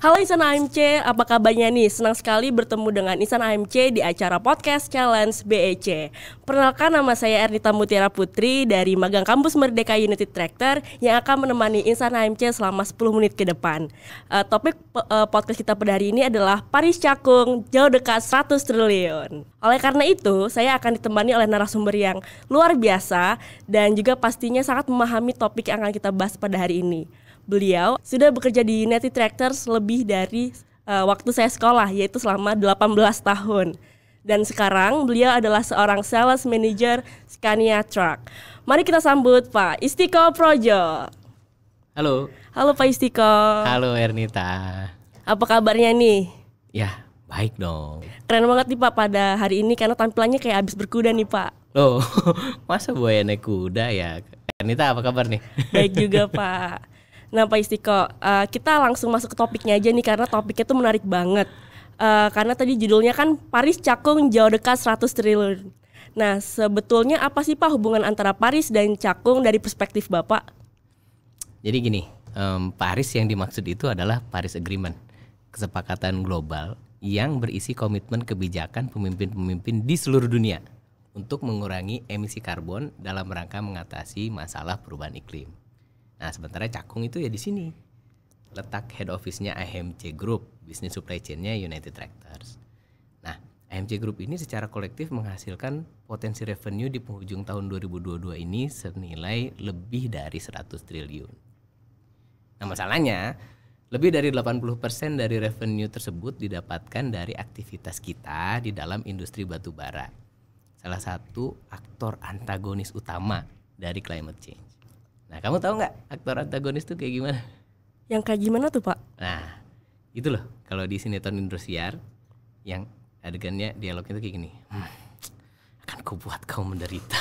Halo Insan AMC, apa kabarnya nih? Senang sekali bertemu dengan Insan AMC di acara Podcast Challenge BEC. Perkenalkan, nama saya Ernita Mutiara Putri dari Magang Kampus Merdeka United Tractor yang akan menemani Insan AMC selama 10 menit ke depan. Topik podcast kita pada hari ini adalah Paris Cakung jauh dekat 100 triliun. Oleh karena itu, saya akan ditemani oleh narasumber yang luar biasa dan juga pastinya sangat memahami topik yang akan kita bahas pada hari ini. Beliau sudah bekerja di United Tractors lebih dari waktu saya sekolah, yaitu selama 18 tahun. Dan sekarang beliau adalah seorang sales manager Scania Truck. Mari kita sambut Pak Istiko Projo. Halo. Halo Pak Istiko. Halo Ernita. Apa kabarnya nih? Ya, baik dong. Keren banget nih Pak pada hari ini karena tampilannya kayak habis berkuda nih Pak. Loh, masa buaya naik kuda ya? Ernita apa kabar nih? Baik juga Pak. Nah Pak Istiko, kita langsung masuk ke topiknya aja nih karena topiknya tuh menarik banget. Karena tadi judulnya kan Paris Cakung jauh dekat 100 triliun. Nah sebetulnya apa sih Pak hubungan antara Paris dan Cakung dari perspektif Bapak? Jadi gini, Paris yang dimaksud itu adalah Paris Agreement, kesepakatan global yang berisi komitmen kebijakan pemimpin-pemimpin di seluruh dunia untuk mengurangi emisi karbon dalam rangka mengatasi masalah perubahan iklim. Nah, sementara Cakung itu ya di sini. Letak head office-nya AMC Group, business supply chain-nya United Tractors. Nah, AMC Group ini secara kolektif menghasilkan potensi revenue di penghujung tahun 2022 ini senilai lebih dari 100 triliun. Nah, masalahnya lebih dari 80% dari revenue tersebut didapatkan dari aktivitas kita di dalam industri batubara. Salah satu aktor antagonis utama dari climate change. Nah, kamu tahu nggak aktor antagonis tuh kayak gimana? Yang kayak gimana tuh Pak? Nah, itu loh kalau di sinetron Indosiar yang adegannya dialognya tuh kayak gini. Akan kubuat kau menderita.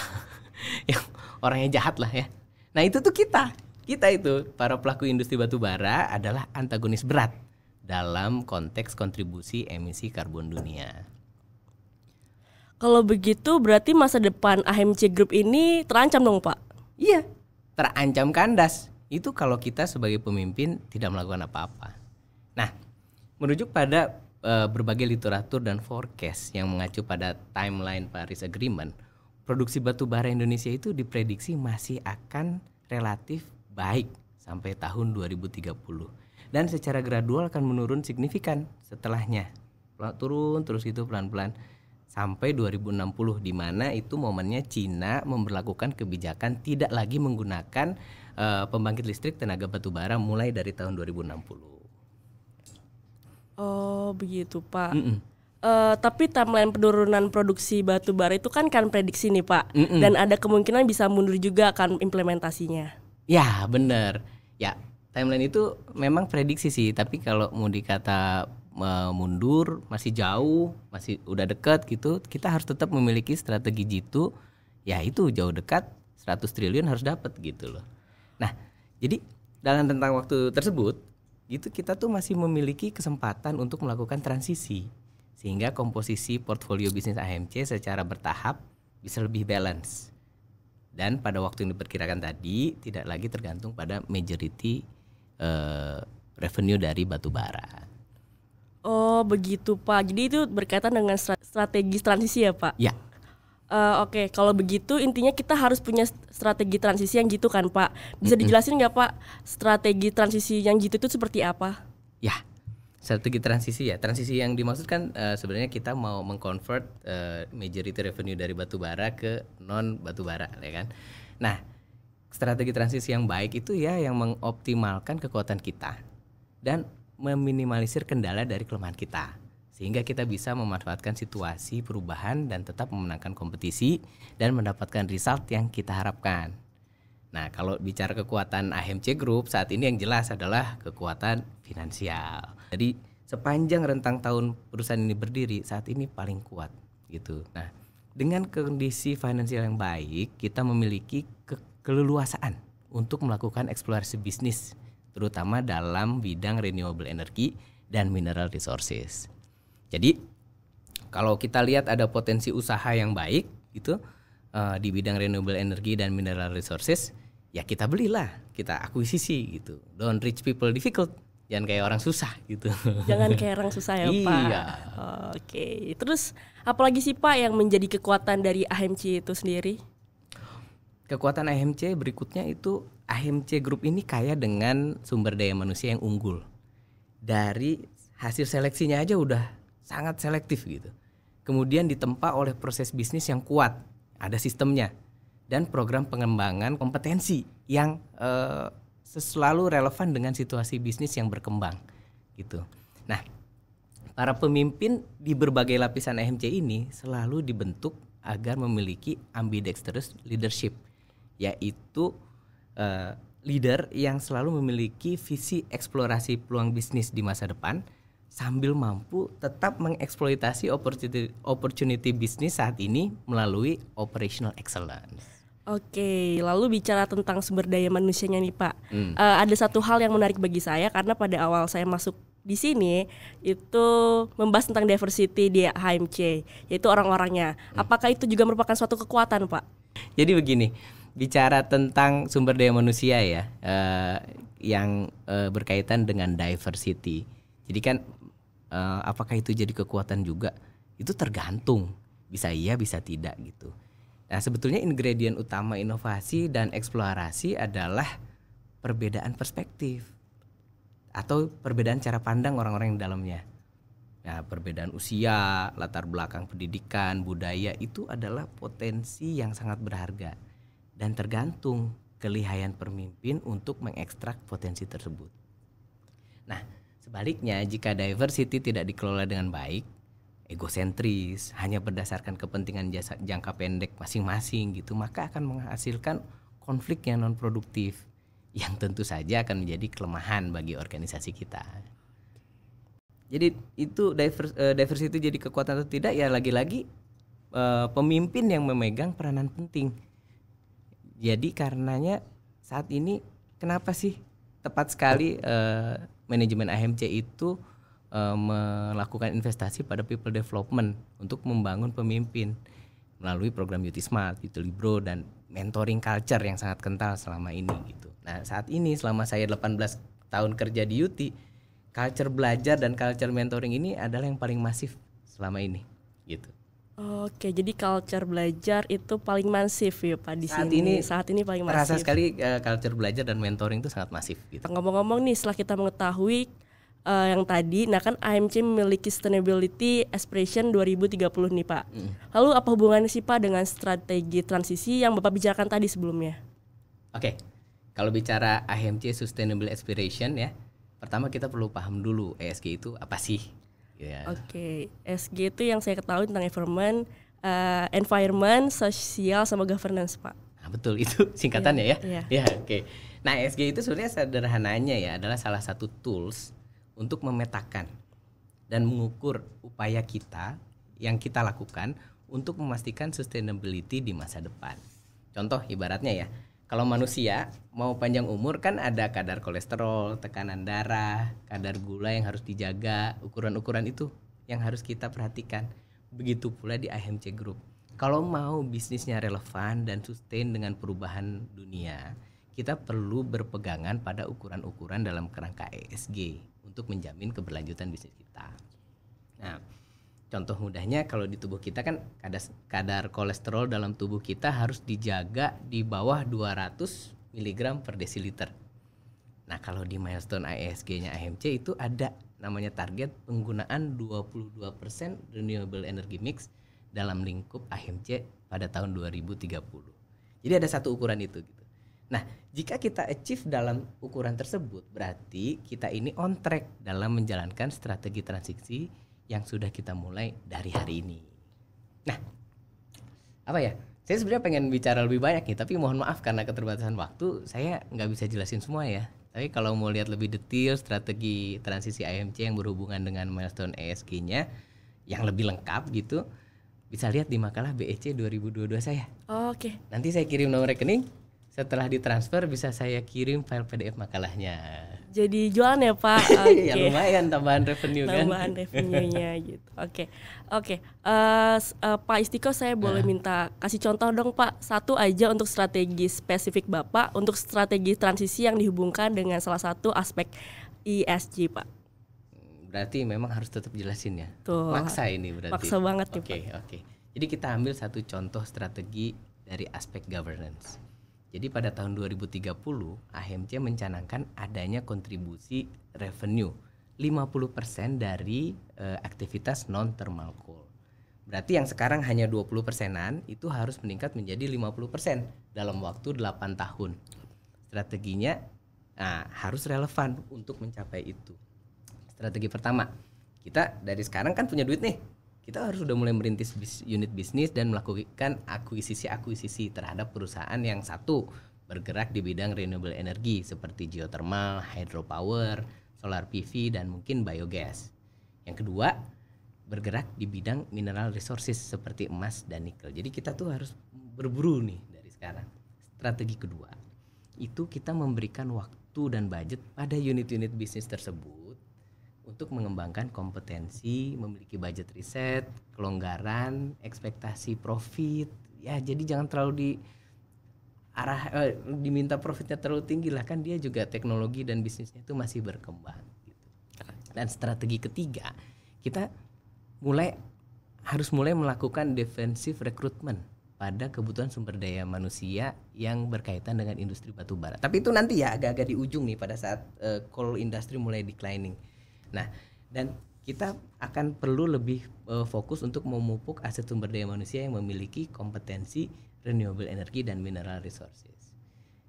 Yang orangnya jahat lah ya. Nah, itu tuh kita itu para pelaku industri batubara adalah antagonis berat dalam konteks kontribusi emisi karbon dunia. Kalau begitu berarti masa depan AMC Group ini terancam dong Pak? Iya, terancam kandas. Itu kalau kita sebagai pemimpin tidak melakukan apa-apa. Nah, merujuk pada berbagai literatur dan forecast yang mengacu pada timeline Paris Agreement, produksi batubara Indonesia itu diprediksi masih akan relatif baik sampai tahun 2030 dan secara gradual akan menurun signifikan setelahnya. Turun terus gitu pelan-pelan sampai 2060 di mana itu momennya Cina memberlakukan kebijakan tidak lagi menggunakan pembangkit listrik tenaga batubara mulai dari tahun 2060. Oh begitu Pak. Tapi timeline penurunan produksi batubara itu kan prediksi nih Pak. Dan ada kemungkinan bisa mundur juga kan implementasinya. Ya benar. Ya timeline itu memang prediksi sih. Tapi kalau mau dikata mundur masih jauh, masih udah dekat gitu, kita harus tetap memiliki strategi jitu, ya itu jauh dekat 100 triliun harus dapat gitu loh. Nah, jadi dalam rentang waktu tersebut gitu kita tuh masih memiliki kesempatan untuk melakukan transisi sehingga komposisi portfolio bisnis AMC secara bertahap bisa lebih balance. Dan pada waktu yang diperkirakan tadi tidak lagi tergantung pada majority revenue dari batubara. Oh begitu Pak. Jadi itu berkaitan dengan strategi transisi ya Pak? Ya. Oke, kalau begitu intinya kita harus punya strategi transisi yang gitu kan Pak. Bisa dijelasin nggak Pak strategi transisi yang gitu itu seperti apa? Ya, strategi transisi ya. Transisi yang dimaksud kan sebenarnya kita mau mengconvert majority revenue dari batubara ke non batubara ya kan. Nah, strategi transisi yang baik itu ya yang mengoptimalkan kekuatan kita dan meminimalisir kendala dari kelemahan kita sehingga kita bisa memanfaatkan situasi perubahan dan tetap memenangkan kompetisi dan mendapatkan result yang kita harapkan. Nah, kalau bicara kekuatan AMC Group saat ini yang jelas adalah kekuatan finansial. Jadi sepanjang rentang tahun perusahaan ini berdiri saat ini paling kuat gitu. Nah, dengan kondisi finansial yang baik, kita memiliki keleluasaan untuk melakukan eksplorasi bisnis terutama dalam bidang renewable energy dan mineral resources. Jadi kalau kita lihat ada potensi usaha yang baik gitu di bidang renewable energy dan mineral resources, ya kita belilah, kita akuisisi gitu. Don't rich people difficult. jangan kayak orang susah gitu. Jangan kayak orang susah ya Pak. Iya. Oke, terus apalagi sih Pak yang menjadi kekuatan dari AHMC itu sendiri? Kekuatan AHMC berikutnya itu AHMC Group ini kaya dengan sumber daya manusia yang unggul. Dari hasil seleksinya aja udah sangat selektif gitu. Kemudian ditempa oleh proses bisnis yang kuat, ada sistemnya, dan program pengembangan kompetensi yang selalu relevan dengan situasi bisnis yang berkembang gitu. Nah, para pemimpin di berbagai lapisan AHMC ini selalu dibentuk agar memiliki ambidextrous leadership, yaitu leader yang selalu memiliki visi eksplorasi peluang bisnis di masa depan sambil mampu tetap mengeksploitasi opportunity bisnis saat ini melalui operational excellence. Oke, lalu bicara tentang sumber daya manusianya nih Pak. Ada satu hal yang menarik bagi saya karena pada awal saya masuk di sini itu membahas tentang diversity di AHMC, yaitu orang-orangnya. Apakah itu juga merupakan suatu kekuatan Pak? Jadi begini, bicara tentang sumber daya manusia ya, yang berkaitan dengan diversity. Jadi kan apakah itu jadi kekuatan juga? Itu tergantung, bisa iya bisa tidak gitu. Nah sebetulnya ingredient utama inovasi dan eksplorasi adalah perbedaan perspektif atau perbedaan cara pandang orang-orang yang di dalamnya. Nah perbedaan usia, latar belakang pendidikan, budaya itu adalah potensi yang sangat berharga dan tergantung kelihayan pemimpin untuk mengekstrak potensi tersebut. Nah sebaliknya, jika diversity tidak dikelola dengan baik, egosentris, hanya berdasarkan kepentingan jangka pendek masing-masing gitu, maka akan menghasilkan konflik yang non produktif yang tentu saja akan menjadi kelemahan bagi organisasi kita. Jadi itu diversity jadi kekuatan atau tidak ya lagi-lagi pemimpin yang memegang peranan penting. Jadi karenanya saat ini kenapa sih tepat sekali manajemen AHMC itu melakukan investasi pada people development untuk membangun pemimpin melalui program UT Smart, UT Libro dan mentoring culture yang sangat kental selama ini gitu. Nah, saat ini selama saya 18 tahun kerja di UT, culture belajar dan culture mentoring ini adalah yang paling masif selama ini gitu. Oke, jadi culture belajar itu paling masif ya Pak di sini. Saat ini paling masif. Terasa sekali culture belajar dan mentoring itu sangat masif gitu. Ngomong-ngomong nih, setelah kita mengetahui yang tadi, nah kan AHMC memiliki Sustainability Aspiration 2030 nih Pak. Lalu apa hubungannya sih Pak dengan strategi transisi yang Bapak bicarakan tadi sebelumnya? Oke, kalau bicara AHMC Sustainable Aspiration ya, pertama kita perlu paham dulu ESG itu apa sih? Yeah. Oke, ESG itu yang saya ketahui tentang environment, sosial sama governance Pak. Nah, betul itu singkatannya ya. Yeah. Oke. Nah ESG itu sebenarnya sederhananya ya adalah salah satu tools untuk memetakan dan mengukur upaya kita yang kita lakukan untuk memastikan sustainability di masa depan. Contoh ibaratnya ya, kalau manusia mau panjang umur kan ada kadar kolesterol, tekanan darah, kadar gula yang harus dijaga, ukuran-ukuran itu yang harus kita perhatikan. Begitu pula di AHMC Group. Kalau mau bisnisnya relevan dan sustain dengan perubahan dunia, kita perlu berpegangan pada ukuran-ukuran dalam kerangka ESG untuk menjamin keberlanjutan bisnis kita. Nah, contoh mudahnya kalau di tubuh kita kan kadar kolesterol dalam tubuh kita harus dijaga di bawah 200 mg per desiliter. Nah, kalau di milestone ESG-nya AHMC itu ada namanya target penggunaan 22% renewable energy mix dalam lingkup AHMC pada tahun 2030. Jadi ada satu ukuran itu gitu. Nah, jika kita achieve dalam ukuran tersebut, berarti kita ini on track dalam menjalankan strategi transisi yang sudah kita mulai dari hari ini. Nah, apa ya? Saya sebenarnya pengen bicara lebih banyak nih, tapi mohon maaf karena keterbatasan waktu, saya nggak bisa jelasin semua ya. Tapi kalau mau lihat lebih detail strategi transisi AHMC yang berhubungan dengan milestone ESG-nya yang lebih lengkap gitu, bisa lihat di makalah BEC 2022 saya. Oke. Nanti saya kirim nomor rekening. Setelah ditransfer bisa saya kirim file PDF makalahnya. Jadi jualan ya Pak. Ya lumayan tambahan revenue kan. Tambahan revenue-nya gitu. Oke. Pak Istiko, saya boleh minta kasih contoh dong Pak, satu aja untuk strategi spesifik Bapak untuk strategi transisi yang dihubungkan dengan salah satu aspek ESG, Pak. Berarti memang harus tetap jelasin ya. Tuh. Maksa ini berarti. Maksa banget nih, Oke, oke. Jadi kita ambil satu contoh strategi dari aspek governance. Jadi pada tahun 2030 AHMC mencanangkan adanya kontribusi revenue 50% dari aktivitas non thermal coal. Berarti yang sekarang hanya 20%-an itu harus meningkat menjadi 50% dalam waktu 8 tahun. Strateginya harus relevan untuk mencapai itu. Strategi pertama, kita dari sekarang kan punya duit nih. Kita harus udah mulai merintis unit bisnis dan melakukan akuisisi terhadap perusahaan yang satu bergerak di bidang renewable energy seperti geothermal, hydropower, solar PV dan mungkin biogas. Yang kedua, bergerak di bidang mineral resources seperti emas dan nikel. Jadi kita tuh harus berburu nih dari sekarang. Strategi kedua, itu kita memberikan waktu dan budget pada unit-unit bisnis tersebut untuk mengembangkan kompetensi, memiliki budget riset, kelonggaran, ekspektasi profit. Ya, jadi jangan terlalu diminta profitnya terlalu tinggi lah, kan dia juga teknologi dan bisnisnya itu masih berkembang gitu. Dan strategi ketiga, kita harus mulai melakukan defensive recruitment pada kebutuhan sumber daya manusia yang berkaitan dengan industri batu bara. Tapi itu nanti ya agak-agak di ujung nih pada saat coal industry mulai declining. Nah, dan kita akan perlu lebih fokus untuk memupuk aset sumber daya manusia yang memiliki kompetensi renewable energy dan mineral resources.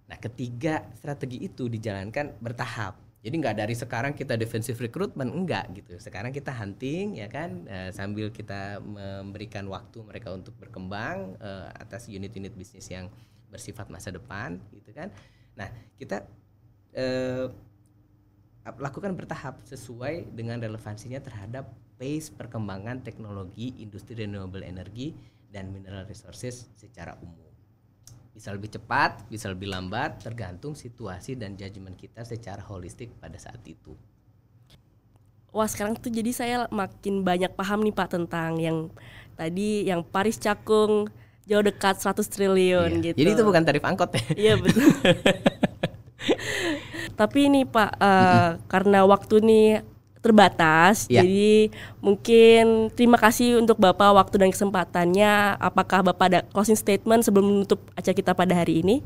Nah, ketiga strategi itu dijalankan bertahap. Jadi nggak dari sekarang kita defensive recruitment, enggak gitu. Sekarang kita hunting ya kan, sambil kita memberikan waktu mereka untuk berkembang atas unit-unit bisnis yang bersifat masa depan gitu kan. Nah, kita lakukan bertahap sesuai dengan relevansinya terhadap pace perkembangan teknologi industri renewable energy dan mineral resources secara umum. Bisa lebih cepat, bisa lebih lambat, tergantung situasi dan judgement kita secara holistik pada saat itu. Wah, sekarang tuh jadi saya makin banyak paham nih Pak tentang yang tadi yang Paris Cakung jauh dekat 100 triliun gitu. Jadi itu bukan tarif angkot ya? Iya betul. Tapi ini Pak, karena waktu nih terbatas, jadi mungkin terima kasih untuk Bapak waktu dan kesempatannya. Apakah Bapak ada closing statement sebelum menutup acara kita pada hari ini?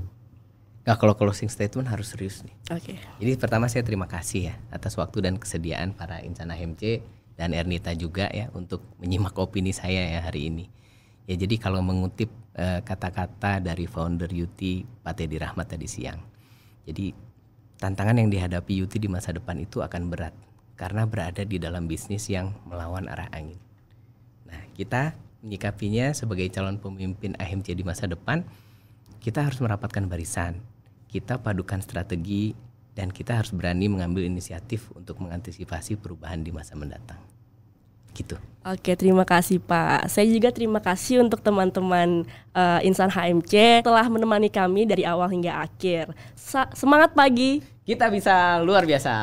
Nah, kalau closing statement harus serius nih. Oke. Jadi pertama saya terima kasih ya atas waktu dan kesediaan para insan AHMC dan Ernita juga ya untuk menyimak opini saya ya hari ini. Ya jadi kalau mengutip kata-kata dari founder Yuti Pak Teddy Rahmat tadi siang. Jadi tantangan yang dihadapi Yuti di masa depan itu akan berat karena berada di dalam bisnis yang melawan arah angin. Nah, kita menyikapinya sebagai calon pemimpin AHMC di masa depan, kita harus merapatkan barisan, kita padukan strategi, dan kita harus berani mengambil inisiatif untuk mengantisipasi perubahan di masa mendatang. Gitu. Oke, terima kasih Pak. Saya juga terima kasih untuk teman-teman insan HMC telah menemani kami dari awal hingga akhir. Semangat pagi. Kita bisa luar biasa.